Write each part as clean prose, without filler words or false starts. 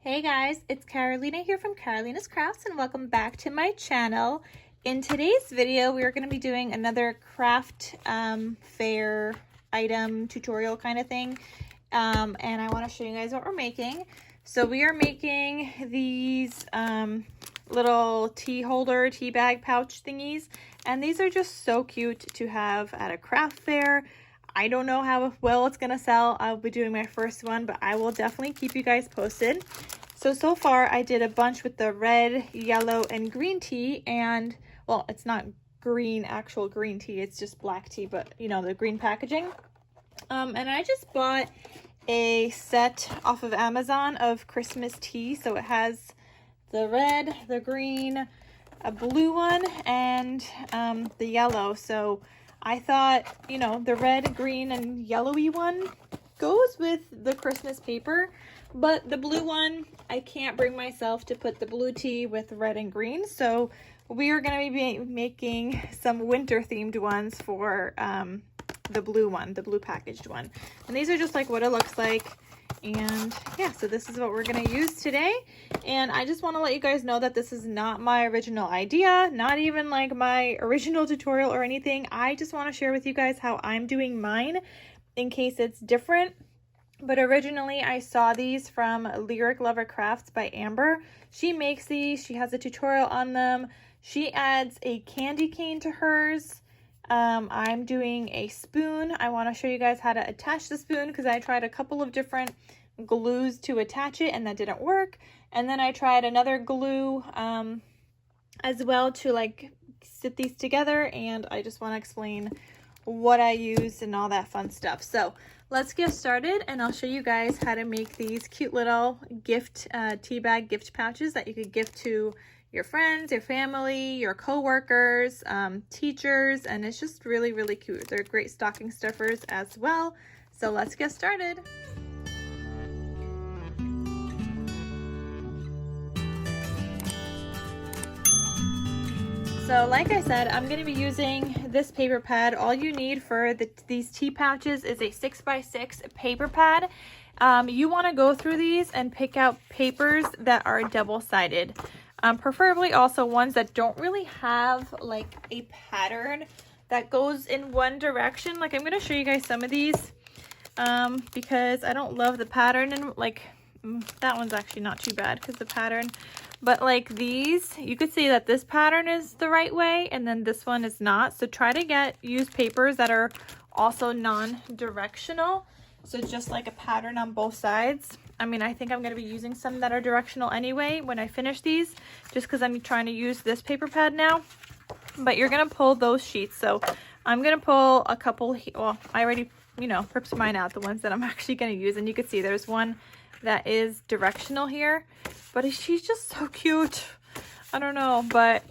Hey guys, it's Carolina here from KarolinasKrafts and welcome back to my channel. In today's video, we are going to be doing another craft fair item tutorial kind of thing. And I want to show you guys what we're making. So we are making these little tea holder, tea bag pouch thingies. And these are just so cute to have at a craft fair. I don't know how well it's going to sell. I'll be doing my first one, but I will definitely keep you guys posted. So far I did a bunch with the red, yellow, and green tea. And, well, it's not green, actual green tea. It's just black tea, but, you know, the green packaging. And I just bought a set off of Amazon of Christmas tea. So it has the red, the green, a blue one, and the yellow. So I thought, you know, the red, green, and yellowy one goes with the Christmas paper, but the blue one, I can't bring myself to put the blue tea with red and green. So we are going to be making some winter themed ones for the blue one, the blue packaged one. And these are just like what it looks like. And yeah, so this is what we're going to use today. And I just want to let you guys know that this is not my original idea, not even like my original tutorial or anything. I just want to share with you guys how I'm doing mine in case it's different. But originally I saw these from Lyric Lover Crafts by Amber. She makes these, she has a tutorial on them. She adds a candy cane to hers. I'm doing a spoon. I want to show you guys how to attach the spoon because I tried a couple of different glues to attach it and that didn't work. And then I tried another glue as well to like sit these together, and I just want to explain what I used and all that fun stuff. So let's get started and I'll show you guys how to make these cute little gift tea bag gift pouches that you could gift to your friends, your family, your co-workers, teachers, and it's just really, really cute. They're great stocking stuffers as well. So let's get started. So like I said, I'm going to be using this paper pad. All you need for these tea pouches is a 6x6 paper pad. You want to go through these and pick out papers that are double-sided. Preferably also ones that don't really have like a pattern that goes in one direction. Like I'm going to show you guys some of these because I don't love the pattern, and like that one's actually not too bad because the pattern, but like these, you could see that this pattern is the right way and then this one is not. So try to use papers that are also non-directional. So just like a pattern on both sides. I mean, I think I'm going to be using some that are directional anyway when I finish these, just because I'm trying to use this paper pad now. But you're going to pull those sheets. So I'm going to pull a couple. Well, I already, you know, ripped mine out, the ones that I'm actually going to use. And you can see there's one that is directional here, but she's just so cute. I don't know, but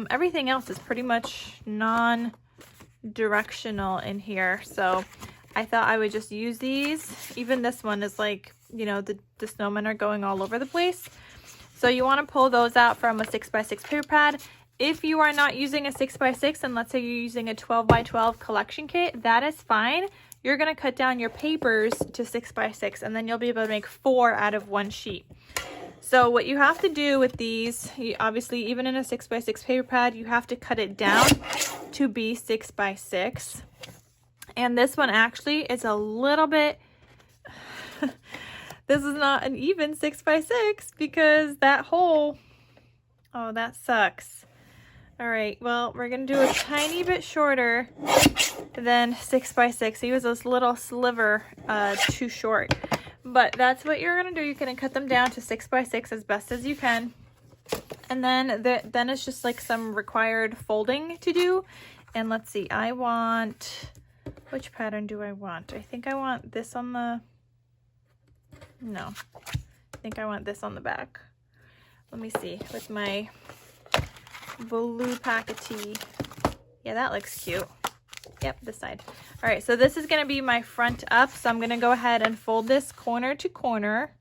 everything else is pretty much non-directional in here. So I thought I would just use these. Even this one is like, you know, the snowmen are going all over the place. So you want to pull those out from a 6x6 paper pad. If you are not using a 6x6 and let's say you're using a 12x12 collection kit, that is fine. You're going to cut down your papers to 6x6 and then you'll be able to make 4 out of one sheet. So what you have to do with these, obviously even in a 6x6 paper pad, you have to cut it down to be 6x6. And this one actually is a little bit, this is not an even 6x6 because that hole, oh, that sucks. All right, well, we're going to do a tiny bit shorter than 6x6. He was this little sliver too short. But that's what you're going to do. You're going to cut them down to 6x6 as best as you can. And then it's just like some required folding to do. And let's see, I want, which pattern do I want? I think I want this on the, no, I think I want this on the back. Let me see, with my blue packet tea. Yeah, that looks cute. Yep, this side. All right, so this is going to be my front up. So I'm going to go ahead and fold this corner to corner.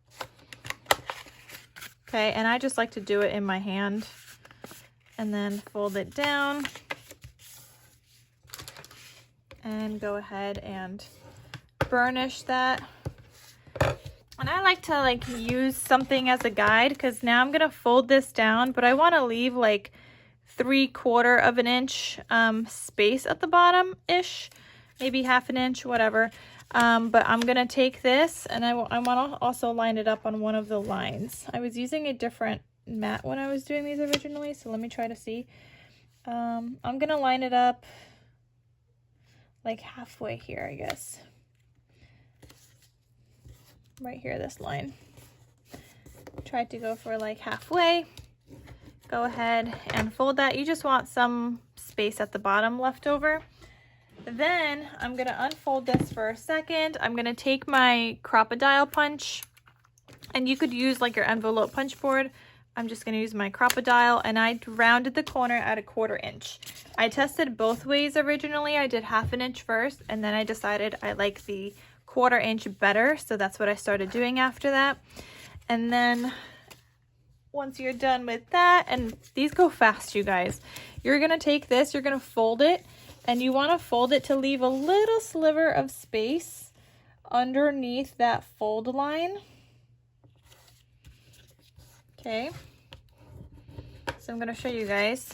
Okay, and I just like to do it in my hand. And then fold it down. And go ahead and burnish that. And I like to like use something as a guide, because now I'm gonna fold this down, but I want to leave like 3/4 of an inch space at the bottom ish, maybe 1/2 inch, whatever. But I'm gonna take this and I want to also line it up on one of the lines. I was using a different mat when I was doing these originally, so let me try to see. I'm gonna line it up like halfway here, I guess. Right here, this line. Try to go for like halfway. Go ahead and fold that. You just want some space at the bottom left over. Then I'm gonna unfold this for a second. I'm gonna take my crocodile punch, and you could use like your envelope punch board. I'm just gonna use my crocodile, and I rounded the corner at 1/4 inch. I tested both ways originally. I did 1/2 inch first, and then I decided I like the 1/4 inch better, so that's what I started doing after that. And then once you're done with that, and these go fast, you guys, you're gonna take this, you're gonna fold it, and you want to fold it to leave a little sliver of space underneath that fold line. Okay, so I'm going to show you guys.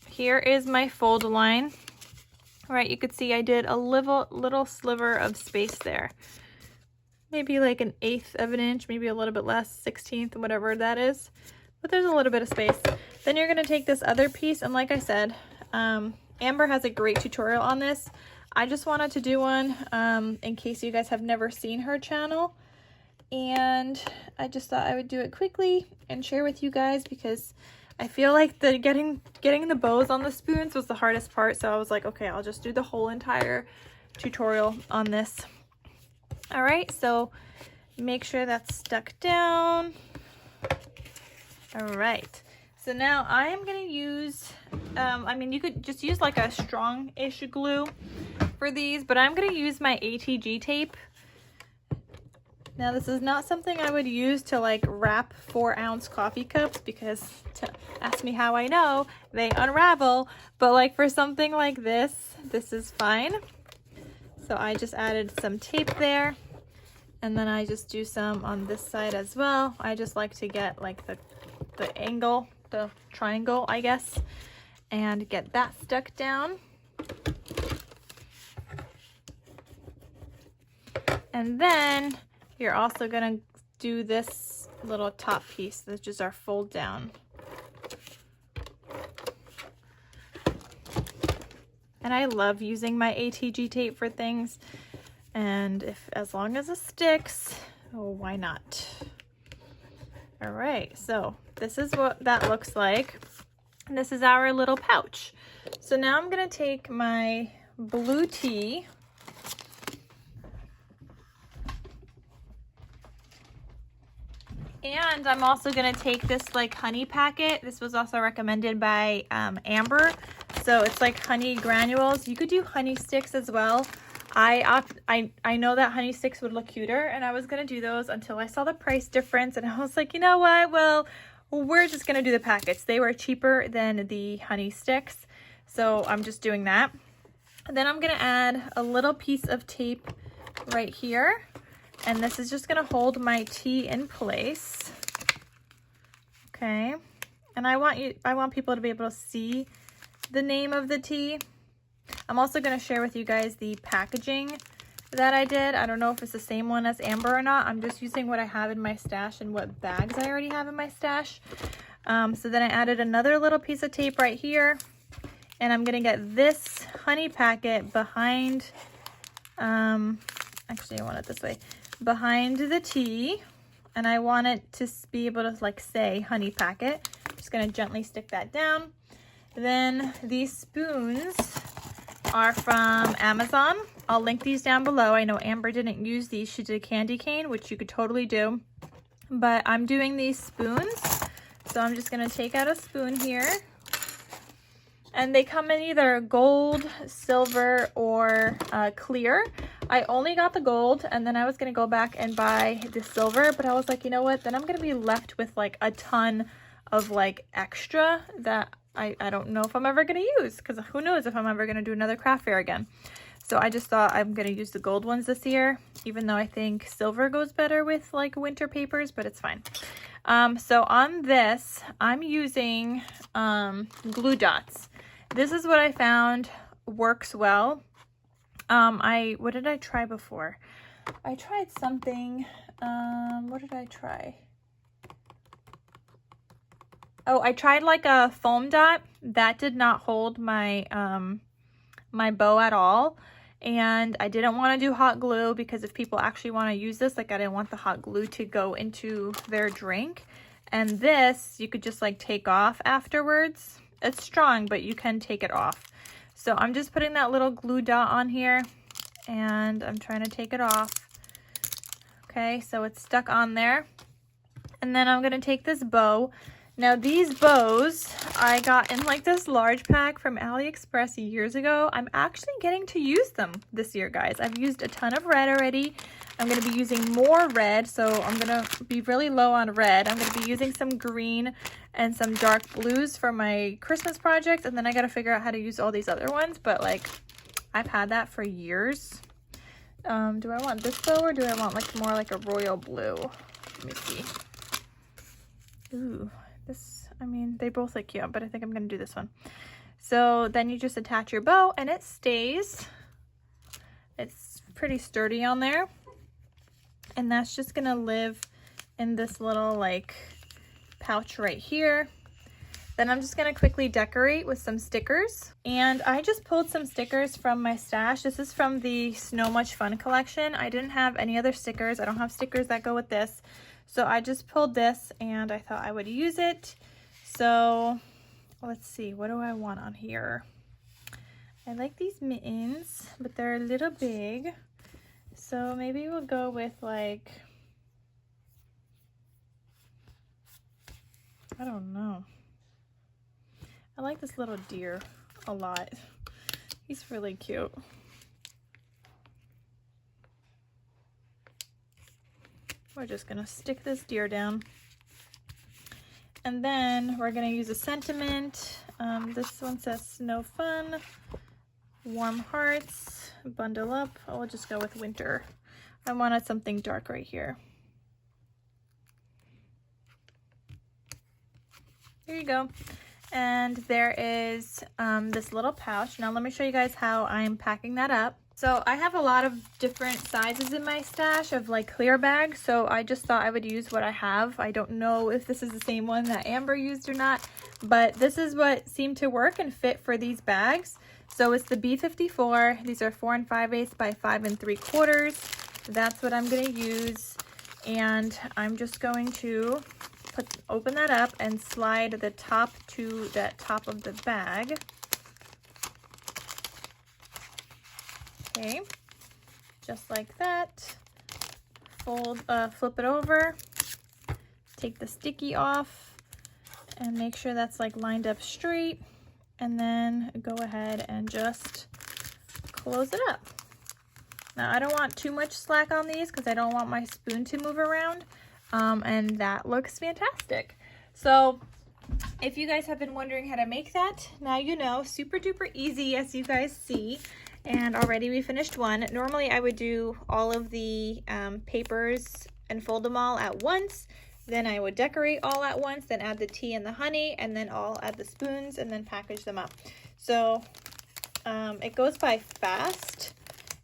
Here is my fold line. All right, you could see I did a little sliver of space there. Maybe like 1/8 of an inch, maybe a little bit less, 1/16, whatever that is. But there's a little bit of space. Then you're going to take this other piece, and like I said, Amber has a great tutorial on this. I just wanted to do one in case you guys have never seen her channel, and I just thought I would do it quickly and share with you guys, because I feel like the getting the bows on the spoons was the hardest part. So I was like, okay, I'll just do the whole entire tutorial on this. All right, so make sure that's stuck down. All right, so now I am going to use, I mean, you could just use like a strong-ish glue for these, but I'm going to use my ATG tape. Now, this is not something I would use to like wrap 4-ounce coffee cups, because to ask me how I know, they unravel, but like for something like this, this is fine. So I just added some tape there, and then I just do some on this side as well. I just like to get like the angle, the triangle, I guess, and get that stuck down. And then you're also gonna do this little top piece, which is our fold down. And I love using my ATG tape for things, and as long as it sticks, oh, why not? All right, so this is what that looks like. And this is our little pouch. So now I'm gonna take my blue tea, and I'm also gonna take this like honey packet. This was also recommended by Amber. So it's like honey granules. You could do honey sticks as well. I know that honey sticks would look cuter, and I was gonna do those until I saw the price difference, and I was like, you know what? Well, we're just gonna do the packets. They were cheaper than the honey sticks, so I'm just doing that. And then I'm gonna add a little piece of tape right here, and this is just gonna hold my tea in place. Okay, and I want people to be able to see the name of the tea. I'm also going to share with you guys the packaging that I did. I don't know if it's the same one as Amber or not. I'm just using what I have in my stash and what bags I already have in my stash. So then I added another little piece of tape right here, and I'm going to get this honey packet behind, actually I want it this way, behind the tea, and I want it to be able to like say honey packet. I'm just going to gently stick that down. Then these spoons are from Amazon. I'll link these down below. I know Amber didn't use these. She did a candy cane, which you could totally do. But I'm doing these spoons. So I'm just going to take out a spoon here. And they come in either gold, silver, or clear. I only got the gold, and then I was going to go back and buy the silver. But I was like, you know what? Then I'm going to be left with like a ton of like extra that I don't know if I'm ever going to use, because who knows if I'm ever going to do another craft fair again. So I just thought I'm going to use the gold ones this year, even though I think silver goes better with like winter papers, but it's fine. So on this, I'm using glue dots. This is what I found works well. What did I try before? I tried something. What did I try? Oh, I tried like a foam dot. That did not hold my my bow at all. And I didn't want to do hot glue because if people actually want to use this, like I didn't want the hot glue to go into their drink. And this, you could just like take off afterwards. It's strong, but you can take it off. So I'm just putting that little glue dot on here and I'm trying to take it off. Okay, so it's stuck on there. And then I'm going to take this bow. Now these bows I got in like this large pack from AliExpress years ago. I'm actually getting to use them this year, guys. I've used a ton of red already. I'm going to be using more red, so I'm going to be really low on red. I'm going to be using some green and some dark blues for my Christmas project, and then I got to figure out how to use all these other ones, but like I've had that for years. Do I want this bow or do I want like more like a royal blue? Let me see. Ooh. This, I mean, they both look cute, but I think I'm going to do this one. So then you just attach your bow and it stays. It's pretty sturdy on there. And that's just going to live in this little like pouch right here. Then I'm just going to quickly decorate with some stickers. And I just pulled some stickers from my stash. This is from the Snow Much Fun collection. I didn't have any other stickers. I don't have stickers that go with this. So I just pulled this and I thought I would use it. So let's see, what do I want on here? I like these mittens, but they're a little big. So maybe we'll go with like, I don't know. I like this little deer a lot. He's really cute. We're just gonna stick this deer down. And then we're gonna use a sentiment. This one says Snow Fun, Warm Hearts, Bundle Up. I'll just go with winter. I wanted something dark right here. Here you go. And there is this little pouch. Now let me show you guys how I'm packing that up. So I have a lot of different sizes in my stash of like clear bags, so I just thought I would use what I have. I don't know if this is the same one that Amber used or not, but this is what seemed to work and fit for these bags. So it's the B54. These are 4 5/8 by 5 3/4. That's what I'm going to use, and I'm just going to open that up and slide the top to that top of the bag. Okay, just like that. Flip it over, take the sticky off, and make sure that's like lined up straight, and then go ahead and just close it up. Now I don't want too much slack on these because I don't want my spoon to move around, and that looks fantastic. So if you guys have been wondering how to make that, now you know. Super duper easy, as you guys see. And already we finished one. Normally I would do all of the papers and fold them all at once. Then I would decorate all at once, then add the tea and the honey, and then I'll add the spoons and then package them up. So it goes by fast,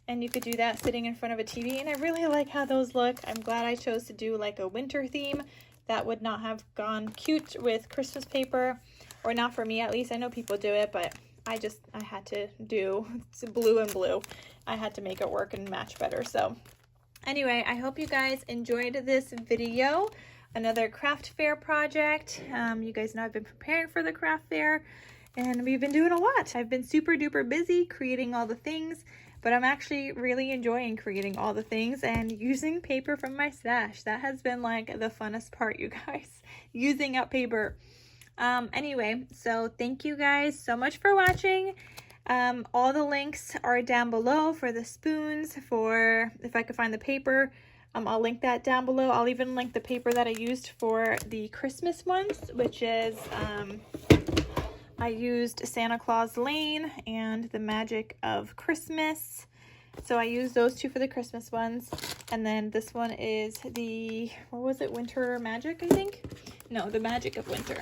and you could do that sitting in front of a TV, and I really like how those look. I'm glad I chose to do like a winter theme. That would not have gone cute with Christmas paper, or not for me at least. I know people do it, but I had to do blue and blue. I had to make it work and match better. So anyway, I hope you guys enjoyed this video. Another craft fair project. You guys know I've been preparing for the craft fair, and we've been doing a lot. I've been super duper busy creating all the things, but I'm actually really enjoying creating all the things and using paper from my stash. That has been like the funnest part, you guys, using up paper. Anyway, so thank you guys so much for watching. All the links are down below for the spoons, for if I could find the paper. I'll link that down below. I'll even link the paper that I used for the Christmas ones, which is, I used Santa Claus Lane and the Magic of Christmas. So I used those two for the Christmas ones. And then this one is the, what was it, Winter Magic, I think? No, the Magic of Winter.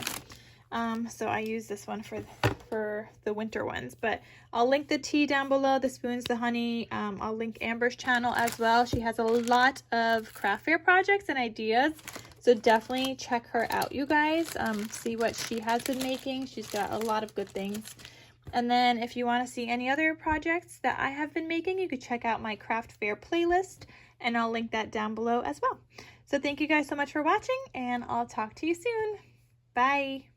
So I use this one for the winter ones, but I'll link the tea down below, the spoons, the honey. I'll link Amber's channel as well. She has a lot of craft fair projects and ideas, so definitely check her out, you guys. See what she has been making. She's got a lot of good things. And then if you want to see any other projects that I have been making, you could check out my craft fair playlist, and I'll link that down below as well. So thank you guys so much for watching, and I'll talk to you soon. Bye.